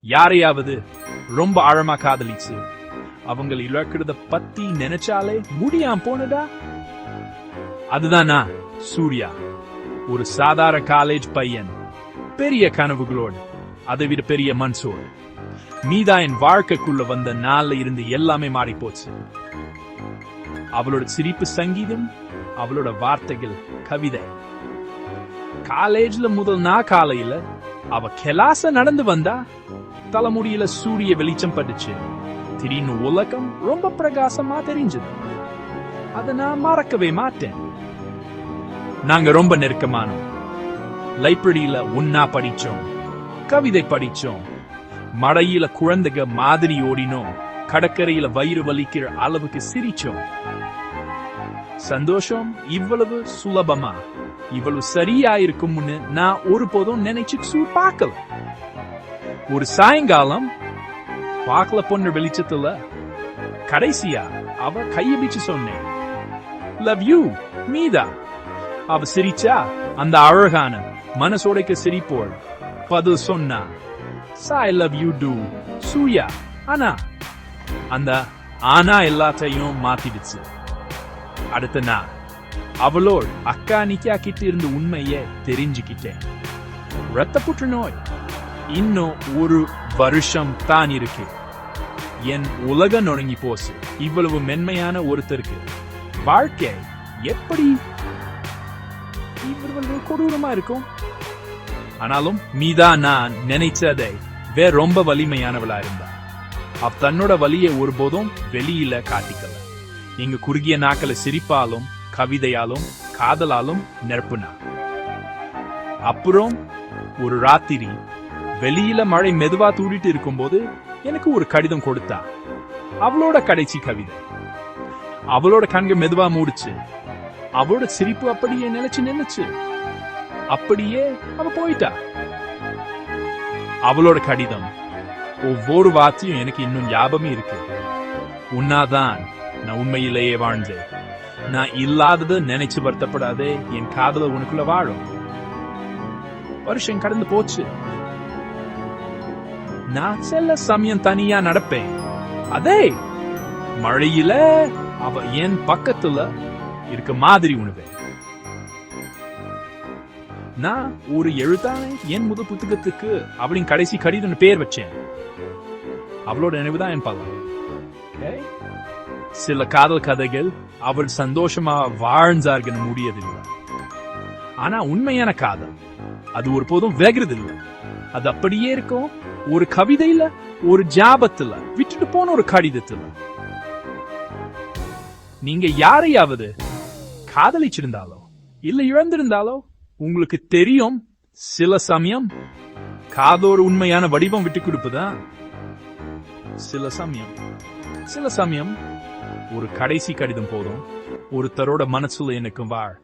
யாரையாவது ரொம்ப ஆழமா காதலிச்சு அவங்களை இழக்கிறத பத்தி நினைச்சாலே முடியாம போனதா? அதுதான் நான், சூர்யா. ஒரு சாதாரண காலேஜ் பையன், பெரிய கனவுகளோடு, அதை விட பெரிய மனசோடு. மீதா என் வாழ்க்கைக்குள்ள வந்த நாள்ல இருந்து எல்லாமே மாறி போச்சு. அவளோட சிரிப்பு சங்கீதம், அவளோட வார்த்தைகள் கவிதை. காலேஜ்ல முதல் நாள் காலையில அவ கிளாஸ நடந்து வந்தா தலைமுடியில சூரிய வெளிச்சம் பட்டுச்சு. திடீர்னு உலகம் ரொம்ப பிரகாசமா தெரிஞ்சது. அதை நான் மறக்கவே மாட்டேன். நாங்க ரொம்ப நெருக்கமானோம். லைப்ரரியில ஒன்னா படிச்சோம், கவிதை படிச்சோம், மழையில குழந்தைக மாதிரி ஓடினோம், கடற்கரையில வயிறு வலிக்கிற அளவுக்கு சிரிச்சோம். சந்தோஷம் இவ்வளவு சுலபமா, இவ்வளவு சரியா இருக்கும்னு நான் ஒருபோதும் நினைச்சு பார்க்கல. ஒரு சாயங்காலம் பார்க்கல பொண்ணு வெளிச்சத்துல கடைசியா அவ கைய பிடிச்சு சொன்னேன், லவ் யூ மீதா. அவ சிரிச்சா. அந்த அழகான மனசோடைக்கு சிரிப்போள் பதில் சொன்னா, I love you do Surya. ஆனா அந்த ஆனா எல்லாத்தையும் மாத்திடுச்சு. அடுத்த நாள் அவளோடு அக்கா நிக்கா கிட்ட இருந்த உண்மையை தெரிஞ்சுக்கிட்டேன். ரத்த புற்றுநோய் இன்னும் ஒரு வருஷம் தான் இருக்கு. என் உலக நொறுங்கி போச்சு. இவ்வளவு மென்மையான ஒருத்தருக்கு வாழ்க்கை எப்படி இவ்வளவு கொடூரமா இருக்கும்? ஆனாலும் மீதா நான் நினைச்சதை வேற ரொம்ப வலிமையானவளா இருந்தா. அவ தன்னோட வலியை ஒருபோதும் வெளியில காட்டிக்கல. எங்க குறுகிய நாட்கள சிரிப்பாலும் கவிதையாலும் காதலாலும் நெருப்புனா. அப்புறம் ஒரு ராத்திரி வெளியில மழை மெதுவா தூடிட்டு இருக்கும்போது எனக்கு ஒரு கடிதம் கொடுத்தா. அவளோட கடைசி கவிதை. அவளோட கண்கள் மெதுவா மூடுச்சு. அவளோட சிரிப்பு அப்படியே நினைச்சு அப்படியே அவ போயிட்டா. அவளோட கடிதம் ஒவ்வொரு வார்த்தையும் எனக்கு இன்னும் ஞாபகம் இருக்கு. உன்னாதான் நான் உண்மையிலேயே வாழ்ந்தேன். நான் இல்லாதது நினைச்சு வருத்தப்படாதே. என் காதல உனக்குள்ள வாழும். வருஷம் கடந்து போச்சு. நான் சில சமயம் தனியா நடப்பேன். அதே மழையில அவ என் பக்கத்துல இருக்க மாதிரி உணவேன். நான் ஒரு எழுத்தானே என் முதல் புத்தகத்துக்கு அவளின் கடைசி கடிதம் பேர் வச்சேன். அவளோட நினைவுதான் என் பலம். சில காதல் கதைகள் அவள் சந்தோஷமா வாழ்ந்தார்கள் முடியதில்லை. ஆனா உண்மையான காதல் அது ஒரு போதும் வேகிறதில்லை. அது அப்படியே இருக்கும். ஒரு கவிதையில, ஒரு ஜாபத்துல, விட்டுட்டு போன ஒரு கடிதத்துல. நீங்க யாரையாவது காதலிச்சிருந்தாலோ இல்ல இழந்திருந்தாலோ உங்களுக்கு தெரியும், சில சமயம் காதோட உண்மையான வடிவம் விட்டு கொடுப்பதா. சில சமயம் ஒரு கடைசி கடிதம் போதும் ஒருத்தரோட மனசுல எனக்கும் வாழ்.